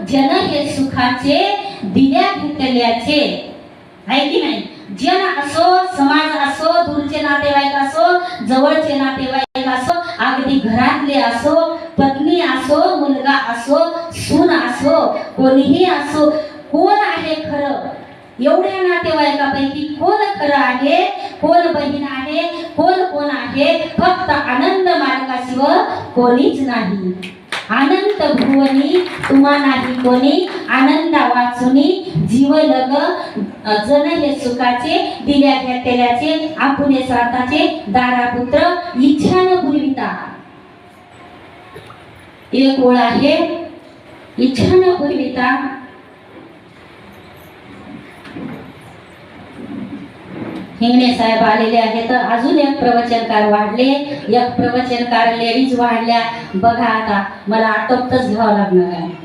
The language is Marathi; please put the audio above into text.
जन हे सुखाचे दिल्या घेतल्याचे, आहे की नाही? जन असो, समाज असो, दूरचे नातेवाईक असो, जवळचे नातेवाईक असो, अगदी घरातले असो, पत्नी असो, मुलगा असो, सून असो, कोणीही असो, कोण आहे खरं? एवढ्या नातेवाईकापैकी कोण खरं आहे, कोण बहीण आहे, कोण आहे? फक्त आनंद मार्गाशिवाय कोणीच नाही. अनंत भुवनी तुम्हा नाही कोणी, आनंदा वाचुनी जीव लग जन हे सुखाचे दिल्या घेतल्याचे, आपुले स्वार्थाचे दारापुत्र इच्छा न पुरविता. एक ओळ आहे, इच्छा न पुरविता. हिंगणे साहेब आलेले आहेत. अजून एक प्रवचनकार वाढले, एक प्रवचनकार लेडीज वाढल्या. बघा आता मला आटोपतच घ्यावं लागणार आहे.